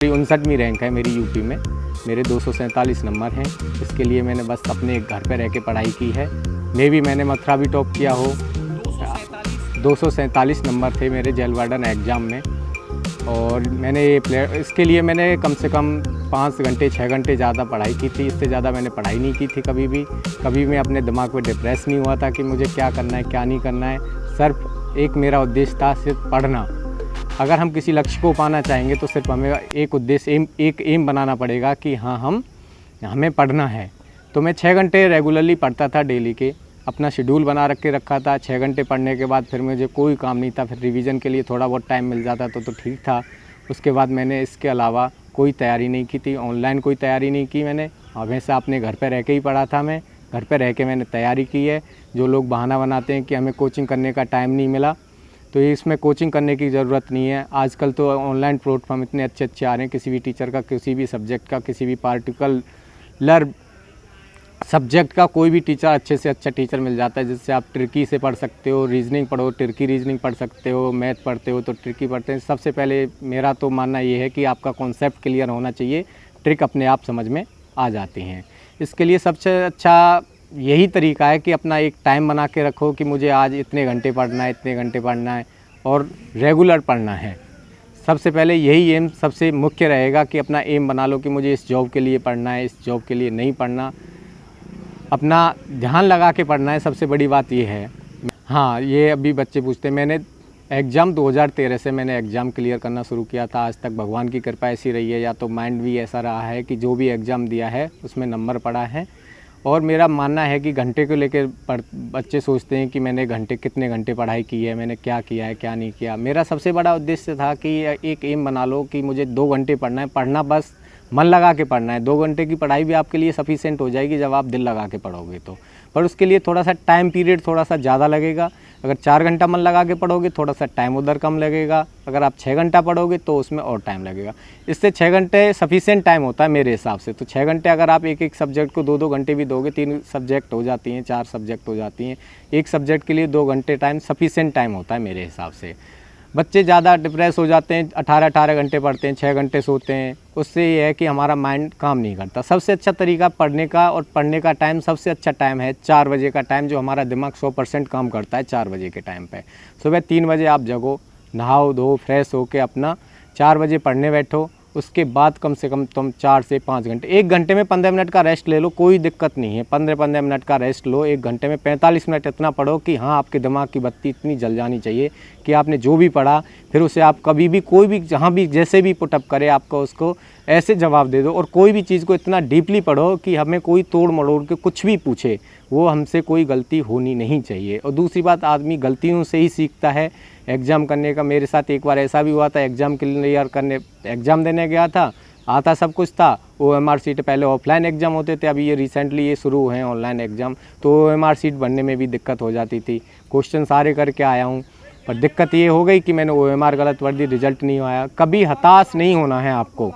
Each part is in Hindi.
59वीं रैंक है मेरी यूपी में, मेरे 247 नंबर हैं। इसके लिए मैंने बस अपने घर पे रह के पढ़ाई की है। नेवी मैंने मथुरा भी टॉप किया हो, 247 नंबर थे मेरे जेल वार्डन एग्ज़ाम में। और मैंने इसके लिए मैंने कम से कम 5 घंटे 6 घंटे ज़्यादा पढ़ाई की थी। इससे ज़्यादा मैंने पढ़ाई नहीं की थी कभी भी। कभी मैं अपने दिमाग पे डिप्रेस नहीं हुआ था कि मुझे क्या करना है क्या नहीं करना है। सिर्फ एक मेरा उद्देश्य था, सिर्फ पढ़ना। अगर हम किसी लक्ष्य को पाना चाहेंगे तो सिर्फ हमें एक उद्देश्य एक एम बनाना पड़ेगा कि हाँ हमें पढ़ना है। तो मैं 6 घंटे रेगुलरली पढ़ता था डेली के, अपना शेड्यूल बना रखा था। 6 घंटे पढ़ने के बाद फिर मुझे कोई काम नहीं था, फिर रिवीजन के लिए थोड़ा बहुत टाइम मिल जाता तो ठीक था। उसके बाद मैंने इसके अलावा कोई तैयारी नहीं की थी, ऑनलाइन कोई तैयारी नहीं की मैंने। हमेशा अपने घर पे रह के ही पढ़ा था मैं, घर पे रह के मैंने तैयारी की है। जो लोग बहाना बनाते हैं कि हमें कोचिंग करने का टाइम नहीं मिला, तो इसमें कोचिंग करने की ज़रूरत नहीं है। आजकल तो ऑनलाइन प्लेटफॉर्म इतने अच्छे अच्छे आ रहे हैं, किसी भी टीचर का, किसी भी सब्जेक्ट का, किसी भी पार्टिकुलर सब्जेक्ट का कोई भी टीचर अच्छे से अच्छा टीचर मिल जाता है, जिससे आप ट्रिकी से पढ़ सकते हो, रीजनिंग पढ़ो ट्रिकी रीजनिंग पढ़ सकते हो, मैथ पढ़ते हो तो ट्रिकी पढ़ते हैं। सबसे पहले मेरा तो मानना ये है कि आपका कॉन्सेप्ट क्लियर होना चाहिए, ट्रिक अपने आप समझ में आ जाती हैं। इसके लिए सबसे अच्छा यही तरीका है कि अपना एक टाइम बना के रखो कि मुझे आज इतने घंटे पढ़ना है, इतने घंटे पढ़ना है और रेगुलर पढ़ना है। सबसे पहले यही एम सबसे मुख्य रहेगा कि अपना एम बना लो कि मुझे इस जॉब के लिए पढ़ना है, इस जॉब के लिए नहीं पढ़ना। अपना ध्यान लगा के पढ़ना है, सबसे बड़ी बात ये है। हाँ, ये अभी बच्चे पूछते हैं, मैंने एग्ज़ाम 2013 से मैंने एग्ज़ाम क्लियर करना शुरू किया था। आज तक भगवान की कृपा ऐसी रही है, या तो माइंड भी ऐसा रहा है कि जो भी एग्ज़ाम दिया है उसमें नंबर पड़ा है। और मेरा मानना है कि घंटे को लेकर बच्चे सोचते हैं कि मैंने कितने घंटे पढ़ाई की है, मैंने क्या किया है क्या नहीं किया। मेरा सबसे बड़ा उद्देश्य था कि एक एम बना लो कि मुझे 2 घंटे पढ़ना है, पढ़ना बस मन लगा के पढ़ना है। 2 घंटे की पढ़ाई भी आपके लिए सफिशिएंट हो जाएगी जब आप दिल लगा के पढ़ोगे तो। पर उसके लिए थोड़ा सा टाइम पीरियड थोड़ा सा ज़्यादा लगेगा। अगर 4 घंटा मन लगा के पढ़ोगे थोड़ा सा टाइम उधर कम लगेगा। अगर आप 6 घंटा पढ़ोगे तो उसमें और टाइम लगेगा। इससे 6 घंटे सफिशिएंट टाइम होता है मेरे हिसाब से। तो 6 घंटे अगर आप एक सब्जेक्ट को 2-2 घंटे भी दोगे, 3 सब्जेक्ट हो जाती हैं, 4 सब्जेक्ट हो जाती हैं। एक सब्जेक्ट के लिए 2 घंटे टाइम सफिशिएंट टाइम होता है मेरे हिसाब से। बच्चे ज़्यादा डिप्रेस हो जाते हैं, 18-18 घंटे पढ़ते हैं, 6 घंटे सोते हैं। उससे ये है कि हमारा माइंड काम नहीं करता। सबसे अच्छा तरीका पढ़ने का और पढ़ने का टाइम सबसे अच्छा टाइम है 4 बजे का टाइम, जो हमारा दिमाग 100% काम करता है 4 बजे के टाइम पे। सुबह 3 बजे आप जगो, नहाओ धो फ्रेश होके अपना 4 बजे पढ़ने बैठो। उसके बाद कम से कम तुम 4 से 5 घंटे, 1 घंटे में 15 मिनट का रेस्ट ले लो, कोई दिक्कत नहीं है। 15-15 मिनट का रेस्ट लो। 1 घंटे में 45 मिनट इतना पढ़ो कि हाँ, आपके दिमाग की बत्ती इतनी जल जानी चाहिए कि आपने जो भी पढ़ा फिर उसे आप कभी भी कोई भी जहाँ भी जैसे भी पुटअप करे आपको उसको ऐसे जवाब दे दो। और कोई भी चीज़ को इतना डीपली पढ़ो कि हमें कोई तोड़ मरोड़ के कुछ भी पूछे वो हमसे कोई गलती होनी नहीं चाहिए। और दूसरी बात, आदमी गलतियों से ही सीखता है। एग्ज़ाम करने का मेरे साथ एक बार ऐसा भी हुआ था, एग्ज़ाम देने गया था, आता सब कुछ था। OMR सीट पहले ऑफलाइन एग्ज़ाम होते थे, अभी ये रिसेंटली ये शुरू हुए हैं ऑनलाइन एग्ज़ाम, तो OMR सीट बनने में भी दिक्कत हो जाती थी। क्वेश्चन सारे करके आया हूँ, पर दिक्कत ये हो गई कि मैंने OMR गलत भर दी, रिजल्ट नहीं आया। कभी हताश नहीं होना है आपको,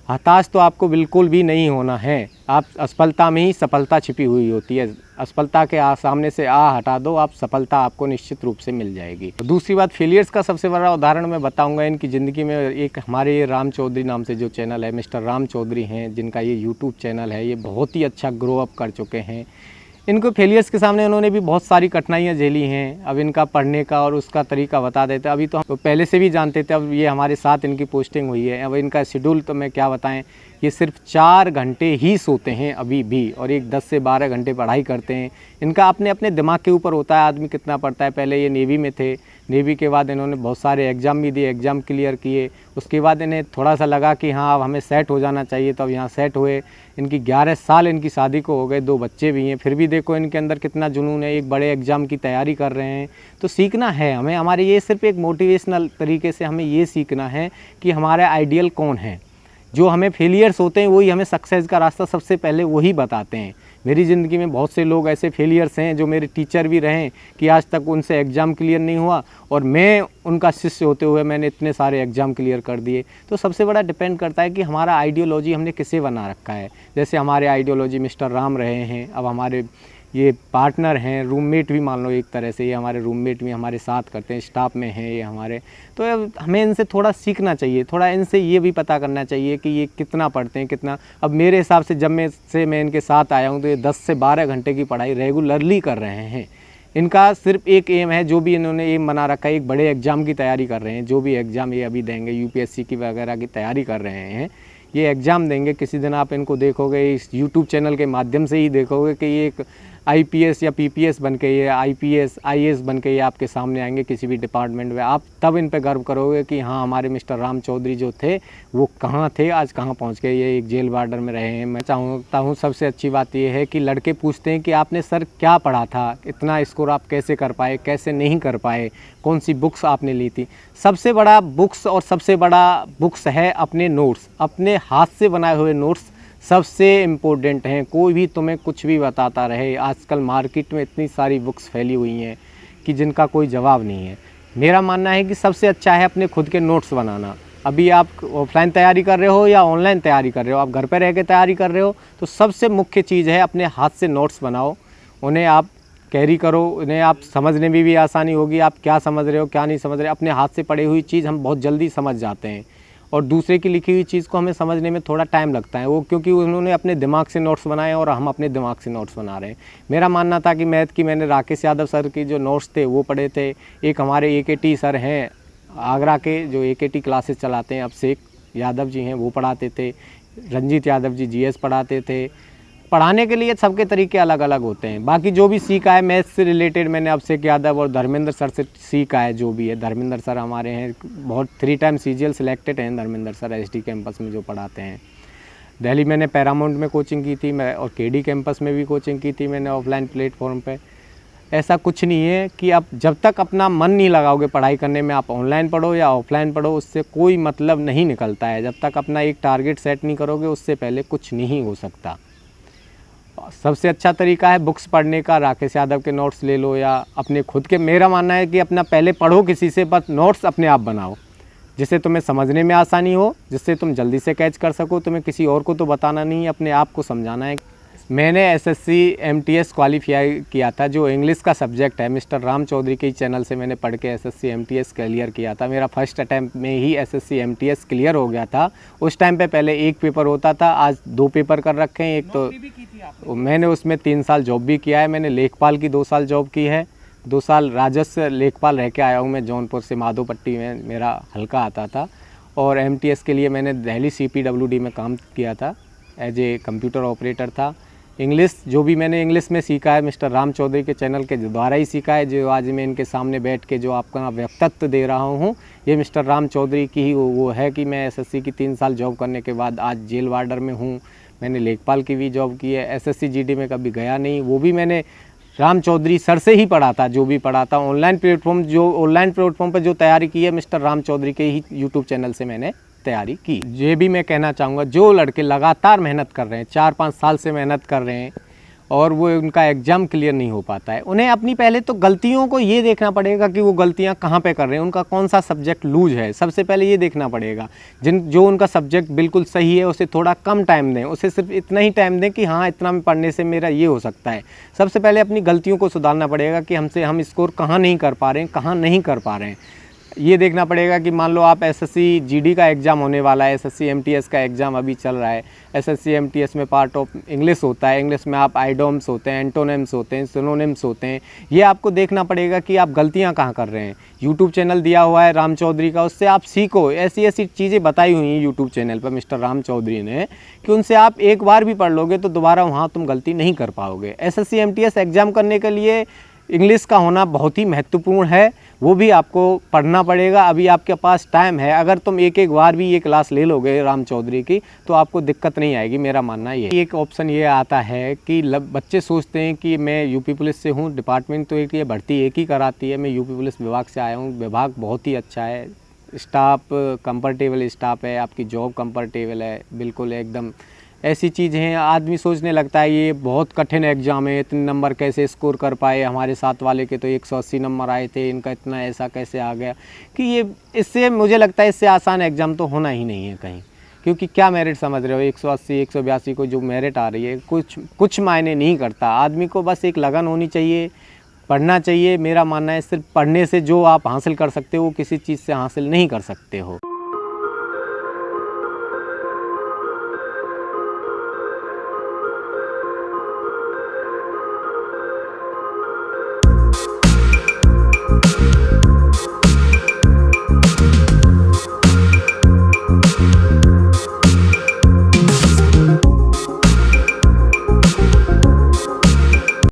हताश तो आपको बिल्कुल भी नहीं होना है। आप असफलता में ही सफलता छिपी हुई होती है। असफलता के सामने से हटा दो, आप सफलता आपको निश्चित रूप से मिल जाएगी। दूसरी बात, फेलियर्स का सबसे बड़ा उदाहरण मैं बताऊंगा इनकी ज़िंदगी में। एक हमारे राम चौधरी नाम से जो चैनल है, मिस्टर राम चौधरी हैं, जिनका ये यूट्यूब चैनल है, ये बहुत ही अच्छा ग्रो अप कर चुके हैं। इनको फेलियर्स के सामने उन्होंने भी बहुत सारी कठिनाइयाँ झेली हैं। अब इनका पढ़ने का और उसका तरीका बता देते। अभी तो हम पहले से भी जानते थे, अब ये हमारे साथ इनकी पोस्टिंग हुई है। अब इनका शेड्यूल तो मैं क्या बताएं, ये सिर्फ 4 घंटे ही सोते हैं अभी भी, और एक 10 से 12 घंटे पढ़ाई करते हैं। इनका अपने अपने दिमाग के ऊपर होता है आदमी कितना पढ़ता है। पहले ये नेवी में थे, नेवी के बाद इन्होंने बहुत सारे एग्ज़ाम भी दिए, एग्ज़ाम क्लियर किए। उसके बाद इन्हें थोड़ा सा लगा कि हाँ अब हमें सेट हो जाना चाहिए, तो अब यहाँ सेट हुए। इनकी 11 साल इनकी शादी को हो गए, 2 बच्चे भी हैं, फिर भी देखो इनके अंदर कितना जुनून है, एक बड़े एग्ज़ाम की तैयारी कर रहे हैं। तो सीखना है हमें, हमारे ये सिर्फ एक मोटिवेशनल तरीके से हमें ये सीखना है कि हमारे आइडियल कौन है। जो हमें फेलियर्स होते हैं वही हमें सक्सेस का रास्ता सबसे पहले वही बताते हैं। मेरी ज़िंदगी में बहुत से लोग ऐसे फेलियर्स हैं जो मेरे टीचर भी रहे कि आज तक उनसे एग्ज़ाम क्लियर नहीं हुआ, और मैं उनका शिष्य होते हुए मैंने इतने सारे एग्ज़ाम क्लियर कर दिए। तो सबसे बड़ा डिपेंड करता है कि हमारा आइडियोलॉजी हमने किसे बना रखा है। जैसे हमारे आइडियोलॉजी मिस्टर राम रहे हैं, अब हमारे ये पार्टनर हैं, रूममेट भी मान लो एक तरह से, ये हमारे रूममेट भी हमारे साथ करते हैं, स्टाफ में हैं ये हमारे। तो हमें इनसे थोड़ा सीखना चाहिए, थोड़ा इनसे ये भी पता करना चाहिए कि ये कितना पढ़ते हैं, कितना। अब मेरे हिसाब से जब मैं इनके साथ आया हूँ तो ये 10 से 12 घंटे की पढ़ाई रेगुलरली कर रहे हैं। इनका सिर्फ एक एम है, जो भी इन्होंने एम बना रखा है, एक बड़े एग्ज़ाम की तैयारी कर रहे हैं। जो भी एग्ज़ाम ये अभी देंगे, यूपीएससी की वगैरह की तैयारी कर रहे हैं, ये एग्ज़ाम देंगे। किसी दिन आप इनको देखोगे इस यूट्यूब चैनल के माध्यम से ही देखोगे कि ये एक आईपीएस या पीपीएस बन के, ये आईपीएस आईएएस बन के ये आपके सामने आएंगे किसी भी डिपार्टमेंट में। आप तब इन पे गर्व करोगे कि हाँ, हमारे मिस्टर राम चौधरी जो थे वो कहाँ थे, आज कहाँ पहुँच गए, ये एक जेल वार्डर में रहे हैं। मैं चाहता हूँ सबसे अच्छी बात ये है कि लड़के पूछते हैं कि आपने सर क्या पढ़ा था, इतना स्कोर आप कैसे कर पाए, कैसे नहीं कर पाए, कौन सी बुक्स आपने ली थी। सबसे बड़ा बुक्स और सबसे बड़ा बुक्स है अपने नोट्स, अपने हाथ से बनाए हुए नोट्स सबसे इम्पोर्टेंट हैं। कोई भी तुम्हें कुछ भी बताता रहे, आजकल मार्केट में इतनी सारी बुक्स फैली हुई हैं कि जिनका कोई जवाब नहीं है। मेरा मानना है कि सबसे अच्छा है अपने खुद के नोट्स बनाना। अभी आप ऑफलाइन तैयारी कर रहे हो या ऑनलाइन तैयारी कर रहे हो, आप घर पर रह के तैयारी कर रहे हो, तो सबसे मुख्य चीज़ है अपने हाथ से नोट्स बनाओ, उन्हें आप कैरी करो, उन्हें आप समझने में भी आसानी होगी। आप क्या समझ रहे हो, क्या नहीं समझ रहे, अपने हाथ से पढ़ी हुई चीज़ हम बहुत जल्दी समझ जाते हैं, और दूसरे की लिखी हुई चीज़ को हमें समझने में थोड़ा टाइम लगता है। वो क्योंकि उन्होंने अपने दिमाग से नोट्स बनाए और हम अपने दिमाग से नोट्स बना रहे हैं। मेरा मानना था कि मैथ की मैंने राकेश यादव सर की जो नोट्स थे वो पढ़े थे। एक हमारे एकेटी सर हैं आगरा के, जो एकेटी क्लासेस चलाते हैं, अभिषेक यादव जी हैं, वो पढ़ाते थे। रंजीत यादव जी जीएस पढ़ाते थे। पढ़ाने के लिए सबके तरीके अलग अलग होते हैं। बाकी जो भी सीखा है मैथ्स से रिलेटेड मैंने अभिषेक यादव और धर्मेंद्र सर से सीखा है। जो भी है, धर्मेंद्र सर हमारे हैं, बहुत 3 टाइम CGL सिलेक्टेड हैं धर्मेंद्र सर, SD कैंपस में जो पढ़ाते हैं। दिल्ली मैंने पैरामाउंट में कोचिंग की थी मैं, और KD कैंपस में भी कोचिंग की थी मैंने ऑफलाइन प्लेटफॉर्म पे। ऐसा कुछ नहीं है कि आप जब तक अपना मन नहीं लगाओगे पढ़ाई करने में, आप ऑनलाइन पढ़ो या ऑफलाइन पढ़ो, उससे कोई मतलब नहीं निकलता है। जब तक अपना एक टारगेट सेट नहीं करोगे, उससे पहले कुछ नहीं हो सकता। सबसे अच्छा तरीका है बुक्स पढ़ने का। राकेश यादव के नोट्स ले लो या अपने खुद के। मेरा मानना है कि अपना पहले पढ़ो किसी से, बस नोट्स अपने आप बनाओ, जिससे तुम्हें समझने में आसानी हो, जिससे तुम जल्दी से कैच कर सको। तुम्हें किसी और को तो बताना नहीं है, अपने आप को समझाना है। मैंने SSC MTS क्वालिफाई किया था, जो इंग्लिश का सब्जेक्ट है। मिस्टर राम चौधरी के चैनल से मैंने पढ़ के SSC MTS क्लियर किया था। मेरा फर्स्ट अटैम्प्ट में ही SSC MTS क्लियर हो गया था। उस टाइम पे पहले एक पेपर होता था, आज 2 पेपर कर रखे हैं। एक तो मैंने उसमें 3 साल जॉब भी किया है। मैंने लेखपाल की 2 साल जॉब की है। 2 साल राजस्व लेखपाल रह के आया हूँ मैं। जौनपुर से माधोपट्टी में मेरा हल्का आता था। और MTS के लिए मैंने दिल्ली CPWD में काम किया था, एज ए कंप्यूटर ऑपरेटर था। इंग्लिश जो भी मैंने इंग्लिश में सीखा है मिस्टर राम चौधरी के चैनल के द्वारा ही सीखा है। जो आज मैं इनके सामने बैठ के जो आपका व्यक्तित्व दे रहा हूँ, ये मिस्टर राम चौधरी की ही वो है कि मैं SSC की 3 साल जॉब करने के बाद आज जेल वार्डर में हूँ। मैंने लेखपाल की भी जॉब की है। SSC GD में कभी गया नहीं, वो भी मैंने राम चौधरी सर से ही पढ़ा था। जो भी पढ़ा था ऑनलाइन प्लेटफॉर्म पर जो तैयारी की है मिस्टर राम चौधरी के ही यूट्यूब चैनल से मैंने तैयारी की। ये भी मैं कहना चाहूँगा, जो लड़के लगातार मेहनत कर रहे हैं, 4-5 साल से मेहनत कर रहे हैं और वो उनका एग्ज़ाम क्लियर नहीं हो पाता है, उन्हें अपनी पहले तो गलतियों को ये देखना पड़ेगा कि वो गलतियाँ कहाँ पे कर रहे हैं, उनका कौन सा सब्जेक्ट लूज है। सबसे पहले ये देखना पड़ेगा। जो उनका सब्जेक्ट बिल्कुल सही है उसे थोड़ा कम टाइम दें, उसे सिर्फ इतना ही टाइम दें कि हाँ, इतना में पढ़ने से मेरा ये हो सकता है। सबसे पहले अपनी गलतियों को सुधारना पड़ेगा कि हम स्कोर कहाँ नहीं कर पा रहे हैं, कहाँ नहीं कर पा रहे हैं। ये देखना पड़ेगा कि मान लो आप SSC GD का एग्ज़ाम होने वाला है, SSC MTS का एग्ज़ाम अभी चल रहा है। SSC MTS में पार्ट ऑफ इंग्लिश होता है। इंग्लिश में आप आइडोम्स होते हैं, एंटोनिम्स होते हैं, सिनोनिम्स होते हैं। ये आपको देखना पड़ेगा कि आप गलतियां कहाँ कर रहे हैं। यूट्यूब चैनल दिया हुआ है राम चौधरी का, उससे आप सीखो। ऐसी ऐसी चीज़ें बताई हुई हैं यूट्यूब चैनल पर मिस्टर राम चौधरी ने, कि उनसे आप एक बार भी पढ़ लोगे तो दोबारा वहाँ तुम गलती नहीं कर पाओगे। SSC MTS एग्ज़ाम करने के लिए इंग्लिश का होना बहुत ही महत्वपूर्ण है, वो भी आपको पढ़ना पड़ेगा। अभी आपके पास टाइम है, अगर तुम एक बार भी ये क्लास ले लोगे राम चौधरी की तो आपको दिक्कत नहीं आएगी। मेरा मानना ये एक ऑप्शन ये आता है कि बच्चे सोचते हैं कि मैं यूपी पुलिस से हूँ, डिपार्टमेंट तो एक, ये भर्ती एक ही कराती है। मैं यूपी पुलिस विभाग से आया हूँ, विभाग बहुत ही अच्छा है, स्टाफ कंफर्टेबल स्टाफ है, आपकी जॉब कंफर्टेबल है, बिल्कुल एकदम ऐसी चीज़ें हैं। आदमी सोचने लगता है ये बहुत कठिन एग्ज़ाम है, इतने नंबर कैसे स्कोर कर पाए, हमारे साथ वाले के तो 180 नंबर आए थे, इनका इतना ऐसा कैसे आ गया, कि ये इससे मुझे लगता है इससे आसान एग्ज़ाम तो होना ही नहीं है कहीं। क्योंकि क्या मेरिट समझ रहे हो, 180 182 को जो मेरिट आ रही है कुछ मायने नहीं करता। आदमी को बस एक लगन होनी चाहिए, पढ़ना चाहिए। मेरा मानना है सिर्फ पढ़ने से जो आप हासिल कर सकते हो वो किसी चीज़ से हासिल नहीं कर सकते हो।